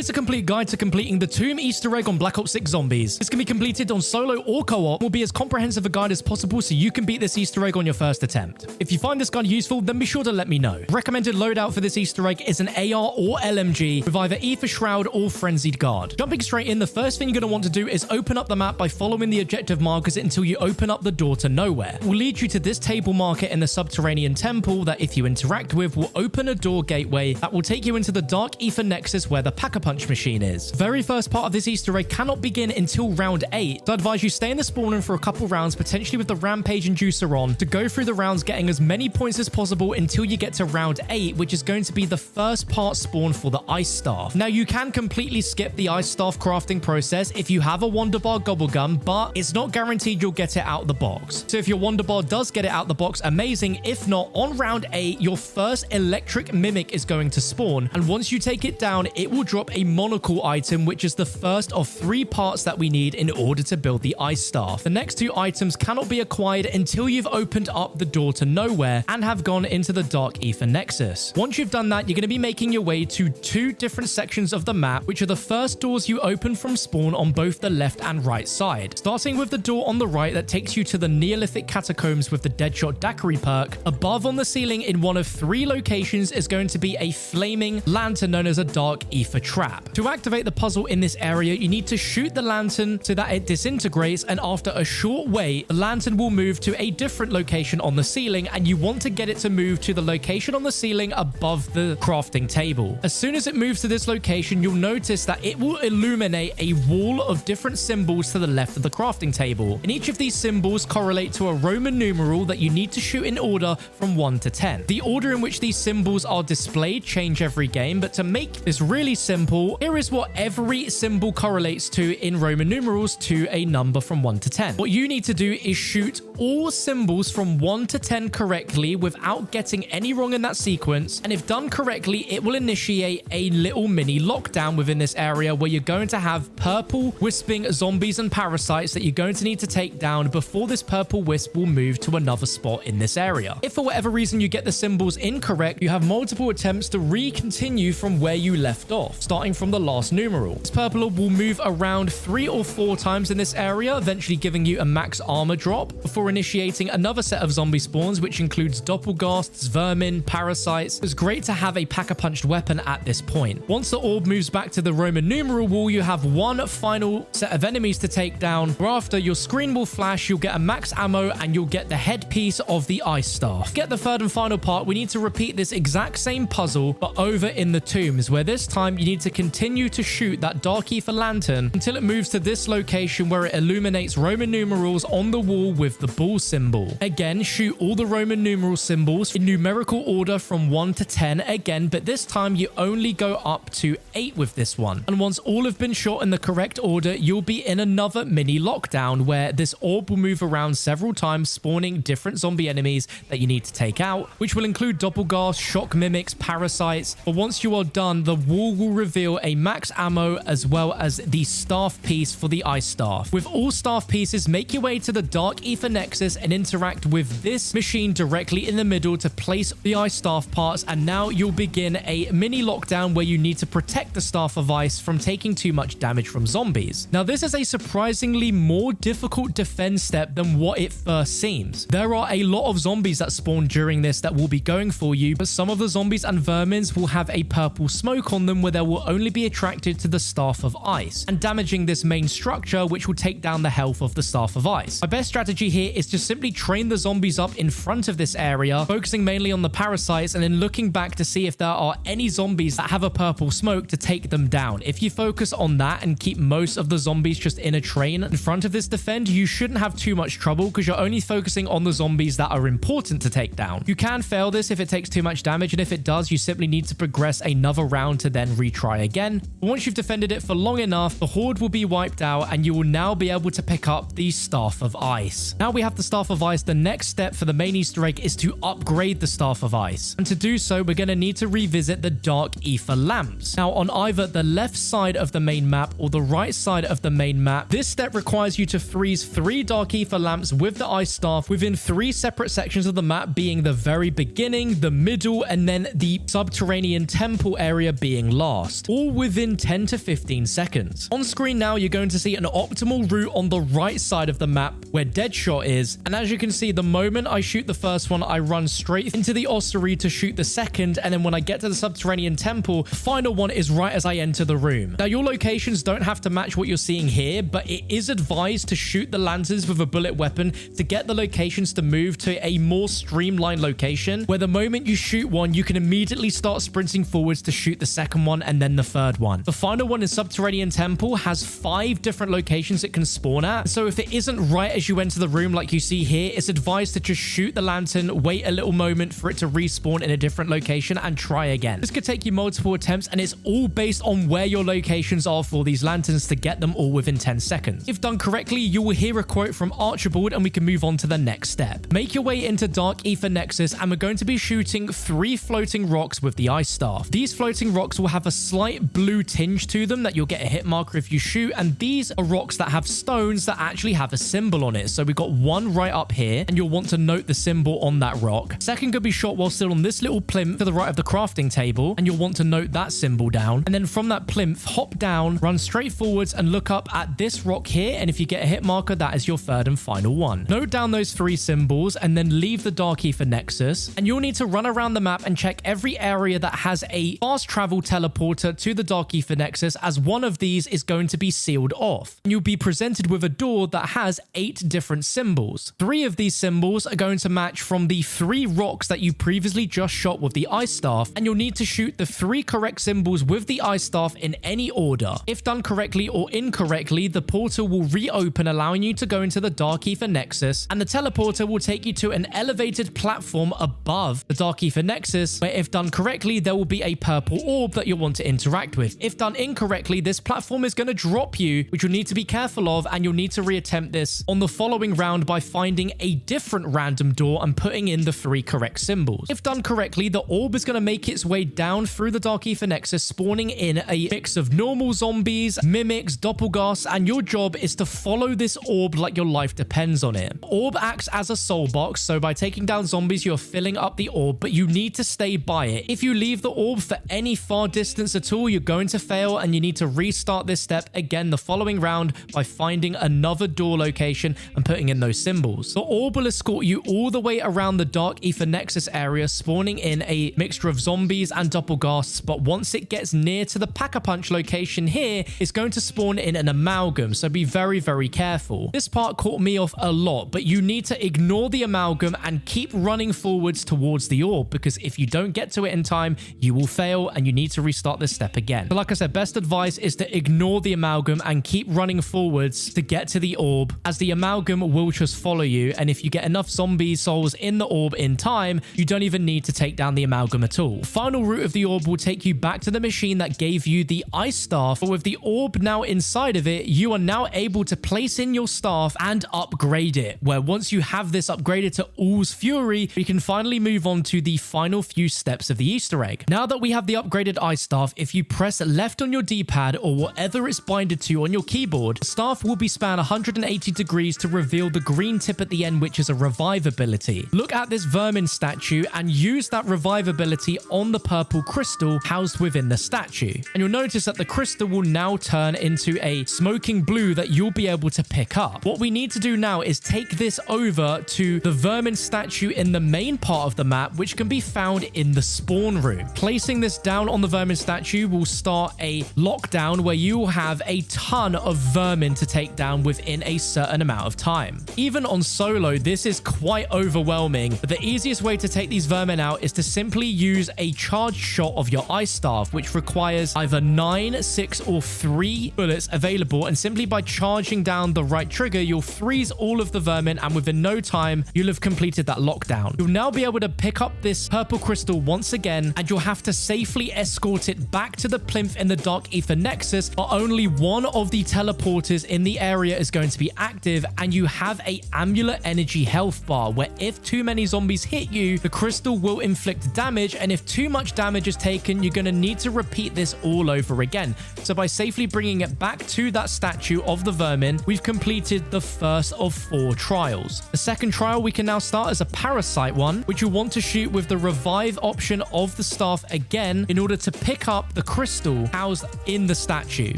Here's a complete guide to completing the Tomb Easter egg on Black Ops 6 Zombies. This can be completed on solo or co-op, will be as comprehensive a guide as possible so you can beat this Easter egg on your first attempt. If you find this guide useful, then be sure to let me know. Recommended loadout for this Easter egg is an AR or LMG with either E for Shroud or Frenzied Guard. Jumping straight in, the first thing you're going to want to do is open up the map by following the objective markers until you open up the door to nowhere. It will lead you to this table marker in the subterranean temple that if you interact with will open a door gateway that will take you into the Dark Ether Nexus where the Pack-a-Punch machine is. The very first part of this Easter egg cannot begin until round 8, so I advise you stay in the spawn room for a couple rounds, potentially with the Rampage Inducer on, to go through the rounds getting as many points as possible until you get to round 8, which is going to be the first part spawn for the Ice Staff. Now, you can completely skip the Ice Staff crafting process if you have a Wonder Bar Gobblegum, but it's not guaranteed you'll get it out of the box. So if your Wonder Bar does get it out of the box, amazing. If not, on round 8, your first Electric Mimic is going to spawn, and once you take it down, it will drop a Monocle item, which is the first of 3 parts that we need in order to build the Ice Staff. The next 2 items cannot be acquired until you've opened up the door to nowhere and have gone into the Dark Ether Nexus. Once you've done that, you're going to be making your way to 2 different sections of the map, which are the first doors you open from spawn on both the left and right side. Starting with the door on the right that takes you to the Neolithic Catacombs with the Deadshot Daiquiri perk, above on the ceiling in one of 3 locations is going to be a flaming lantern known as a Dark Ether Trap. To activate the puzzle in this area, you need to shoot the lantern so that it disintegrates, and after a short wait, the lantern will move to a different location on the ceiling, and you want to get it to move to the location on the ceiling above the crafting table. As soon as it moves to this location, you'll notice that it will illuminate a wall of different symbols to the left of the crafting table, and each of these symbols correlate to a Roman numeral that you need to shoot in order from 1 to 10. The order in which these symbols are displayed change every game, but to make this really simple, here is what every symbol correlates to in Roman numerals to a number from 1 to 10. What you need to do is shoot all symbols from 1 to 10 correctly without getting any wrong in that sequence, and if done correctly, it will initiate a little mini lockdown within this area where you're going to have purple wisping zombies and parasites that you're going to need to take down before this purple wisp will move to another spot in this area. If for whatever reason you get the symbols incorrect, you have multiple attempts to continue from where you left off, starting from the last numeral. This purple orb will move around 3 or 4 times in this area, eventually giving you a max armor drop before initiating another set of zombie spawns, which includes doppelghasts, vermin, parasites. It's great to have a pack-a-punched weapon at this point. Once the orb moves back to the Roman numeral wall, you have one final set of enemies to take down, whereafter your screen will flash, you'll get a max ammo, and you'll get the headpiece of the Ice Staff. To get the third and final part, we need to repeat this exact same puzzle, but over in the tombs, where this time you need to continue to shoot that Dark Ether lantern until it moves to this location where it illuminates Roman numerals on the wall with the bull symbol. Again, shoot all the Roman numeral symbols in numerical order from 1 to 10 again, but this time you only go up to 8 with this one. And once all have been shot in the correct order, you'll be in another mini lockdown where this orb will move around several times, spawning different zombie enemies that you need to take out, which will include doppelghasts, shock mimics, parasites. But once you are done, the wall will reveal a max ammo as well as the staff piece for the Ice Staff. With all staff pieces, make your way to the Dark Ether Nexus and interact with this machine directly in the middle to place the Ice Staff parts, and now you'll begin a mini lockdown where you need to protect the Staff of Ice from taking too much damage from zombies. Now, this is a surprisingly more difficult defense step than what it first seems. There are a lot of zombies that spawn during this that will be going for you, but some of the zombies and vermins will have a purple smoke on them where they will only be attracted to the Staff of Ice and damaging this main structure, which will take down the health of the Staff of Ice. My best strategy here is to simply train the zombies up in front of this area, focusing mainly on the parasites and then looking back to see if there are any zombies that have a purple smoke to take them down. If you focus on that and keep most of the zombies just in a train in front of this defend, you shouldn't have too much trouble because you're only focusing on the zombies that are important to take down. You can fail this if it takes too much damage, and if it does, you simply need to progress another round to then retry again. But once you've defended it for long enough, the horde will be wiped out and you will now be able to pick up the Staff of Ice. Now we we have the Staff of Ice, the next step for the main Easter egg is to upgrade the Staff of Ice. And to do so, we're going to need to revisit the Dark Ether lamps. Now, on either the left side of the main map or the right side of the main map, this step requires you to freeze 3 Dark Ether lamps with the Ice Staff within 3 separate sections of the map, being the very beginning, the middle, and then the subterranean temple area being last, all within 10 to 15 seconds. On screen now, you're going to see an optimal route on the right side of the map where Deadshot is, and as you can see, the moment I shoot the first one, I run straight into the ossuary to shoot the second, and then when I get to the subterranean temple, the final one is right as I enter the room. Now, your locations don't have to match what you're seeing here, but it is advised to shoot the lanterns with a bullet weapon to get the locations to move to a more streamlined location, where the moment you shoot one, you can immediately start sprinting forwards to shoot the second one and then the third one. The final one in Subterranean Temple has 5 different locations it can spawn at, so if it isn't right as you enter the room like you see here, it's advised to just shoot the lantern, wait a little moment for it to respawn in a different location, and try again. This could take you multiple attempts, and it's all based on where your locations are for these lanterns to get them all within 10 seconds. If done correctly, you will hear a quote from Archibald, and we can move on to the next step. Make your way into Dark Ether Nexus, and we're going to be shooting 3 floating rocks with the Ice Staff. These floating rocks will have a slight blue tinge to them that you'll get a hit marker if you shoot, and these are rocks that have stones that actually have a symbol on it. So we've got one right up here, and you'll want to note the symbol on that rock. Second could be shot while still on this little plinth to the right of the crafting table, and you'll want to note that symbol down. And then from that plinth, hop down, run straight forwards, and look up at this rock here, and if you get a hit marker, that is your third and final one. Note down those 3 symbols, and then leave the Dark Ether Nexus, and you'll need to run around the map and check every area that has a fast travel teleporter to the Dark Ether Nexus, as one of these is going to be sealed off. And you'll be presented with a door that has 8 different symbols. 3 of these symbols are going to match from the 3 rocks that you previously just shot with the Ice Staff, and you'll need to shoot the 3 correct symbols with the Ice Staff in any order. If done correctly or incorrectly, the portal will reopen, allowing you to go into the Dark Ether Nexus, and the teleporter will take you to an elevated platform above the Dark Ether Nexus, where if done correctly, there will be a purple orb that you'll want to interact with. If done incorrectly, this platform is going to drop you, which you'll need to be careful of, and you'll need to reattempt this on the following round by finding a different random door and putting in the 3 correct symbols. If done correctly, the orb is going to make its way down through the Dark Ether Nexus, spawning in a mix of normal zombies, mimics, doppelgangers, and your job is to follow this orb like your life depends on it. Orb acts as a soul box, so by taking down zombies, you're filling up the orb, but you need to stay by it. If you leave the orb for any far distance at all, you're going to fail, and you need to restart this step again the following round by finding another door location and putting in those symbols. The orb will escort you all the way around the Dark Ether Nexus area, spawning in a mixture of zombies and doppelgangers, but once it gets near to the Pack-a-Punch location here, it's going to spawn in an amalgam, so be very, very careful. This part caught me off a lot, but you need to ignore the amalgam and keep running forwards towards the orb, because if you don't get to it in time, you will fail and you need to restart this step again. But like I said, best advice is to ignore the amalgam and keep running forwards to get to the orb, as the amalgam will just follow you, and if you get enough zombie souls in the orb in time, you don't even need to take down the amalgam at all. The final route of the orb will take you back to the machine that gave you the Ice Staff, but with the orb now inside of it, you are now able to place in your staff and upgrade it, where once you have this upgraded to All's Fury, we can finally move on to the final few steps of the Easter egg. Now that we have the upgraded Ice Staff, if you press left on your D-pad or whatever it's binded to on your keyboard, the staff will be spanned 180 degrees to reveal the green tip at the end, which is a revive ability. Look at this vermin statue and use that revive ability on the purple crystal housed within the statue. And you'll notice that the crystal will now turn into a smoking blue that you'll be able to pick up. What we need to do now is take this over to the vermin statue in the main part of the map, which can be found in the spawn room. Placing this down on the vermin statue will start a lockdown where you will have a ton of vermin to take down within a certain amount of time. Even on solo, this is quite overwhelming, but the easiest way to take these vermin out is to simply use a charged shot of your Ice Staff, which requires either 9, 6, or 3 bullets available, and simply by charging down the right trigger, you'll freeze all of the vermin, and within no time, you'll have completed that lockdown. You'll now be able to pick up this purple crystal once again, and you'll have to safely escort it back to the plinth in the Dark Ether Nexus, but only one of the teleporters in the area is going to be active, and you have a amulet energy health bar where if too many zombies hit you, the crystal will inflict damage, and if too much damage is taken, you're going to need to repeat this all over again. So by safely bringing it back to that statue of the vermin, we've completed the first of 4 trials. The second trial we can now start as a parasite one, which you want to shoot with the revive option of the staff again in order to pick up the crystal housed in the statue.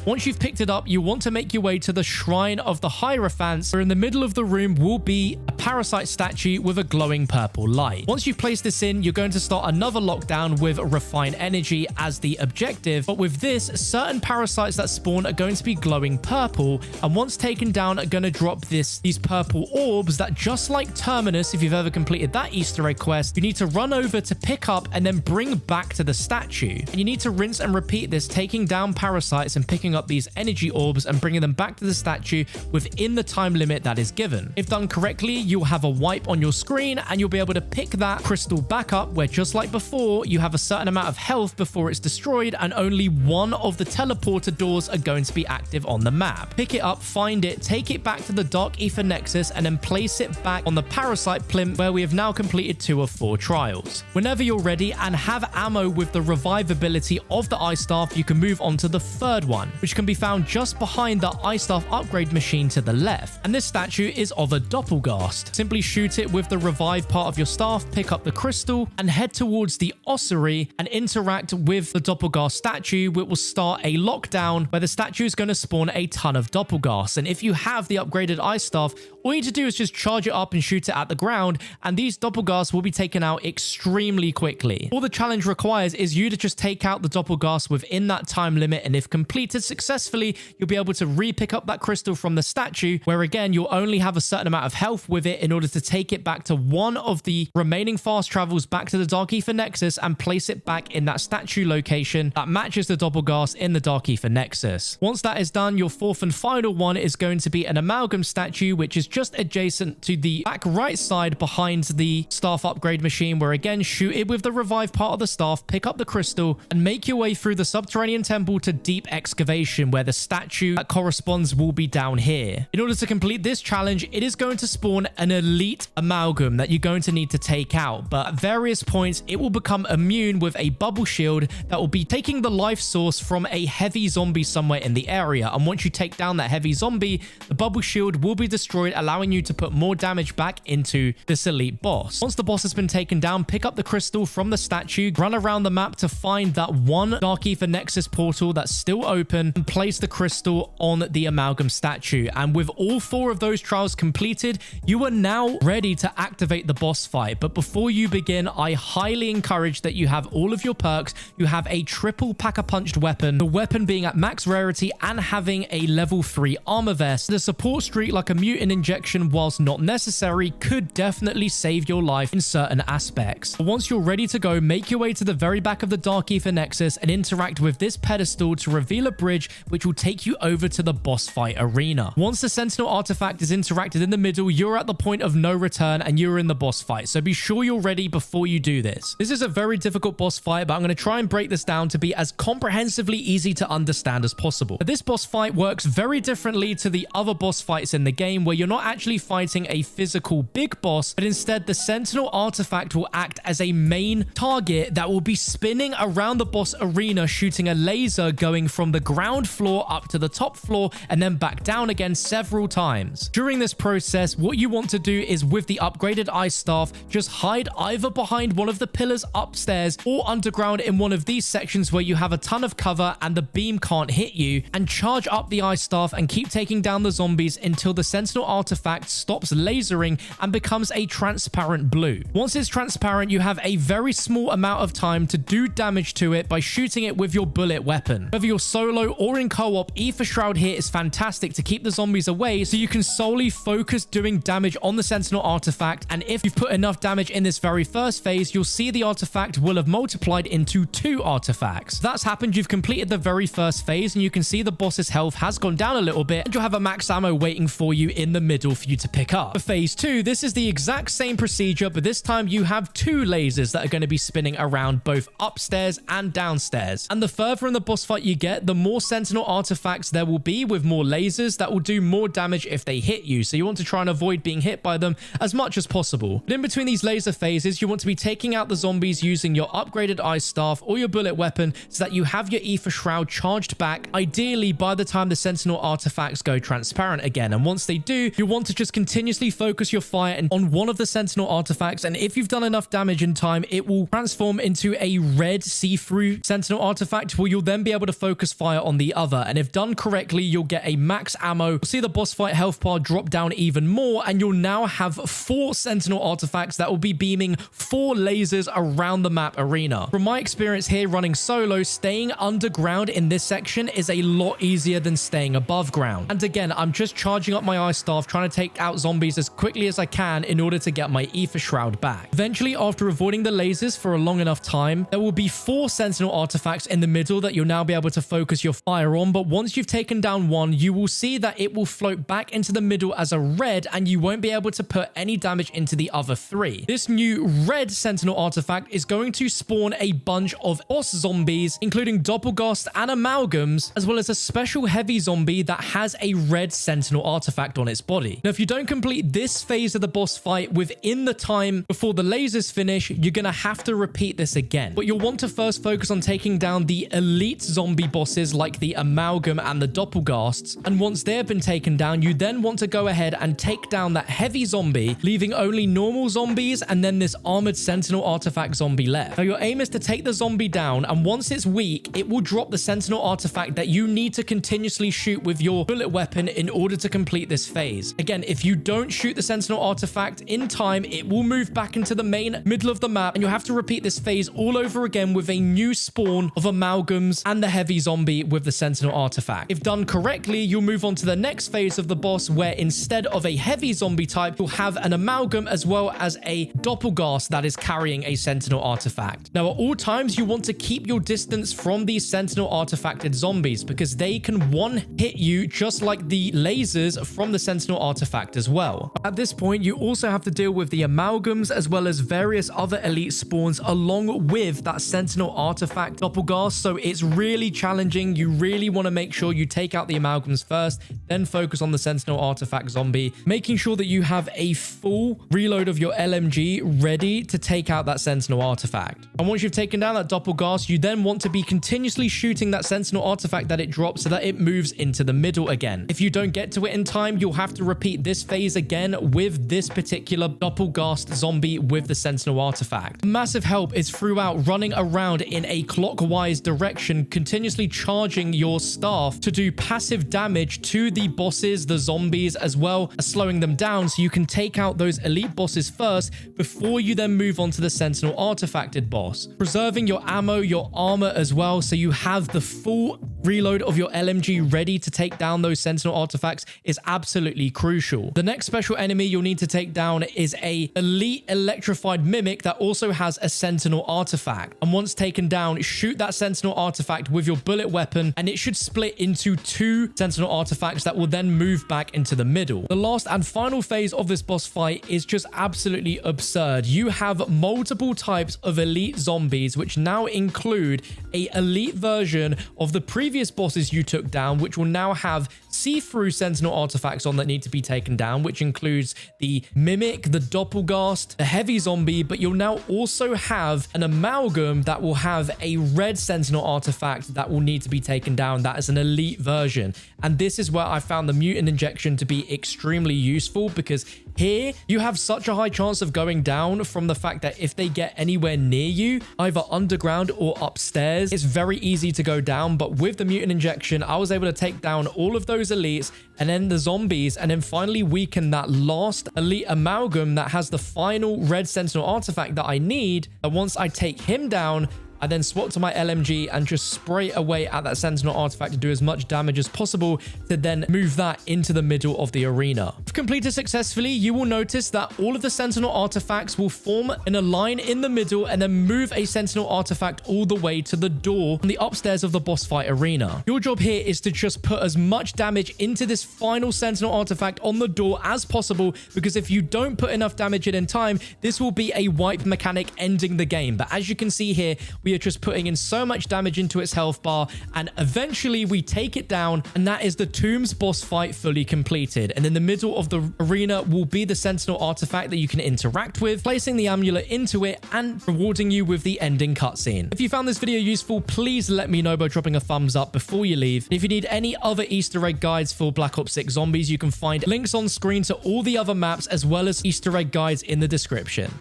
Once you've picked it up, you want to make your way to the shrine of the Hierophants, where in the middle of the room will be a parasite statue with a glowing purple light. Once you've placed this in, you're going to start another lockdown with refine energy as the objective, but with this, certain parasites that spawn are going to be glowing purple, and once taken down are going to drop these purple orbs that, just like Terminus, if you've ever completed that Easter egg quest, you need to run over to pick up and then bring back to the statue. And you need to rinse and repeat this, taking down parasites and picking up these energy orbs and bringing them back to the statue within the time limit that is given. If done correctly, you'll have a wipe on your screen and you'll be able to pick that crystal back up, where just like before, you have a certain amount of health before it's destroyed and only one of the teleporter doors are going to be active on the map. Pick it up, find it, take it back to the Dark Ether Nexus, and then place it back on the parasite plinth, where we have now completed 2 of 4 trials. Whenever you're ready and have ammo with the revive ability of the Ice Staff, you can move on to the third one, which can be found just behind the Ice Staff upgrade machine to the left. And this statue is of a Doppelgast. Simply shoot it with the revive part of your staff, pick up the crystal, and head towards the ossuary and interact with the Doppelgast statue, which will start a lockdown where the statue is going to spawn a ton of Doppelgasts. And if you have the upgraded Ice Staff, all you need to do is just charge it up and shoot it at the ground, and these Doppelgasts will be taken out extremely quickly. All the challenge requires is you to just take out the Doppelgast within that time limit, and if completed successfully, you'll be able to re-pick up that crystal from the statue, where again, you'll only have a certain amount of health with it in order to take it back to one of the remaining fast travels back to the Dark Ether Nexus and place it back in that statue location that matches the Doppelgast in the Dark Ether Nexus. Once that is done, your fourth and final one is going to be an amalgam statue, which is just adjacent to the back right side behind the staff upgrade machine, where again, shoot it with the revive part of the staff, pick up the crystal, and make your way through the subterranean temple to deep excavation, where the statue that corresponds will be down here. In order to complete this challenge, it is going to spawn an elite amalgam that you're going to need to take out, but at various points, it will become immune with a bubble shield that will be taking the life source from a heavy zombie somewhere in the area. And once you take down that heavy zombie, the bubble shield will be destroyed, allowing you to put more damage back into this elite boss. Once the boss has been taken down, pick up the crystal from the statue, run around the map to find that one Dark Ether Nexus portal that's still open, and place the crystal on the amalgam statue. And with all 4 of those trials completed, you are now ready to activate the boss fight. But before you begin, I highly encourage that you have all of your perks. You have a triple pack-a-punched weapon, the weapon being at max rarity and having a level 3 armor vest. The support streak, like a mutant injection, whilst not necessary, could definitely save your life in certain aspects. But once you're ready to go, make your way to the very back of the Dark Ether Nexus and interact with this pedestal to reveal a bridge which will take you over to the boss fight arena. Once the Sentinel artifact is interacted in the middle, you're at the point of no return and you're in the boss fight. So be sure you're ready before you do this. This is a very difficult boss fight, but I'm going to try and break this down to be as comprehensively easy to understand as possible. But this boss fight works very differently to the other boss fights in the game, where you're not actually fighting a physical big boss, but instead the Sentinel artifact will act as a main target that will be spinning around the boss arena, shooting a laser going from the ground floor up to the top floor and then back down again several times. During this process, what you want to do is, with the upgraded Ice Staff, just hide either behind one of the pillars upstairs or underground in one of these sections where you have a ton of cover and the beam can't hit you, and charge up the Ice Staff and keep taking down the zombies until the Sentinel artifact stops lasering and becomes a transparent blue. Once it's transparent, you have a very small amount of time to do damage to it by shooting it with your bullet weapon. Whether you're solo or in co-op, Ether Shroud here is fantastic to keep the zombies away, so you can solely focus doing damage damage on the Sentinel artifact, and if you've put enough damage in this very first phase, you'll see the artifact will have multiplied into 2 artifacts. That's happened, you've completed the very first phase, and you can see the boss's health has gone down a little bit, and you'll have a max ammo waiting for you in the middle for you to pick up. For phase 2, this is the exact same procedure, but this time you have 2 lasers that are going to be spinning around both upstairs and downstairs. And the further in the boss fight you get, the more Sentinel artifacts there will be with more lasers that will do more damage if they hit you. So you want to try and avoid being hit by them as much as possible. But in between these laser phases, you want to be taking out the zombies using your upgraded ice staff or your bullet weapon so that you have your ether shroud charged back, ideally by the time the Sentinel artifacts go transparent again. And once they do, you want to just continuously focus your fire on one of the Sentinel artifacts, and if you've done enough damage in time, it will transform into a red see-through Sentinel artifact where you'll then be able to focus fire on the other. And if done correctly, you'll get a max ammo. You'll see the boss fight health bar drop down even more, and you'll now have 4 Sentinel artifacts that will be beaming 4 lasers around the map arena. From my experience here running solo, staying underground in this section is a lot easier than staying above ground. And again, I'm just charging up my ice staff, trying to take out zombies as quickly as I can in order to get my ether shroud back. Eventually, after avoiding the lasers for a long enough time, there will be 4 Sentinel artifacts in the middle that you'll now be able to focus your fire on. But once you've taken down one, you will see that it will float back into the middle as a red, and you won't be able to put any damage into the other 3. This new red Sentinel artifact is going to spawn a bunch of boss zombies, including doppelgast and amalgams, as well as a special heavy zombie that has a red Sentinel artifact on its body. Now, if you don't complete this phase of the boss fight within the time before the lasers finish, you're going to have to repeat this again. But you'll want to first focus on taking down the elite zombie bosses like the amalgam and the doppelgasts. And once they've been taken down, you then want to go ahead and take down that heavy zombie, leaving only normal zombies and then this armored Sentinel artifact zombie left. Now, your aim is to take the zombie down, and once it's weak, it will drop the Sentinel artifact that you need to continuously shoot with your bullet weapon in order to complete this phase. Again, if you don't shoot the Sentinel artifact in time, it will move back into the main middle of the map, and you'll have to repeat this phase all over again with a new spawn of amalgams and the heavy zombie with the Sentinel artifact. If done correctly, you'll move on to the next phase of the boss, where instead of a heavy zombie type, you'll have an amalgam as well as a doppelgast that is carrying a Sentinel artifact. Now, at all times, you want to keep your distance from these Sentinel artifacted zombies because they can one-hit you just like the lasers from the Sentinel artifact as well. At this point, you also have to deal with the amalgams as well as various other elite spawns along with that Sentinel artifact doppelgast, so it's really challenging. You really want to make sure you take out the amalgams first, then focus on the Sentinel artifact zombie, making sure that you have a full reload of your LMG ready to take out that Sentinel artifact. And once you've taken down that doppelgast, you then want to be continuously shooting that Sentinel artifact that it drops so that it moves into the middle again. If you don't get to it in time, you'll have to repeat this phase again with this particular doppelgast zombie with the Sentinel artifact. Massive help is throughout running around in a clockwise direction, continuously charging your staff to do passive damage to the bosses, the zombies, as well as slowing them down so you can take out those elite bosses first before you then move on to the Sentinel artifacted boss. Preserving your ammo, your armor as well, so you have the full reload of your LMG ready to take down those Sentinel artifacts is absolutely crucial. The next special enemy you'll need to take down is a elite electrified mimic that also has a Sentinel artifact. And once taken down, shoot that Sentinel artifact with your bullet weapon, and it should split into 2 Sentinel artifacts that will then move back into the middle. The last and final phase of this boss fight is just absolutely absurd. You have multiple types of elite zombies, which now include a elite version of the previous bosses you took down, which will now have see-through Sentinel artifacts on that need to be taken down, which includes the Mimic, the Doppelgast, the Heavy Zombie, but you'll now also have an Amalgam that will have a red Sentinel artifact that will need to be taken down. That is an elite version. And this is where I found the Mutant Injection to be extremely useful, because here you have such a high chance of going down from the fact that if they get anywhere near you, either underground or upstairs, it's very easy to go down. But with the Mutant Injection, I was able to take down all of those elites and then the zombies, and then finally weaken that last elite Amalgam that has the final red Sentinel artifact that I need. And once I take him down, I then swap to my LMG and just spray away at that Sentinel artifact to do as much damage as possible to then move that into the middle of the arena. If completed successfully, you will notice that all of the Sentinel artifacts will form in a line in the middle and then move a Sentinel artifact all the way to the door on the upstairs of the boss fight arena. Your job here is to just put as much damage into this final Sentinel artifact on the door as possible, because if you don't put enough damage in time, this will be a wipe mechanic ending the game. But as you can see here, we are just putting in so much damage into its health bar, and eventually we take it down, and that is the Tombs boss fight fully completed. And in the middle of the arena will be the Sentinel artifact that you can interact with, placing the amulet into it and rewarding you with the ending cutscene. If you found this video useful, please let me know by dropping a thumbs up before you leave. And if you need any other Easter egg guides for Black Ops 6 Zombies, you can find links on screen to all the other maps as well as Easter egg guides in the description.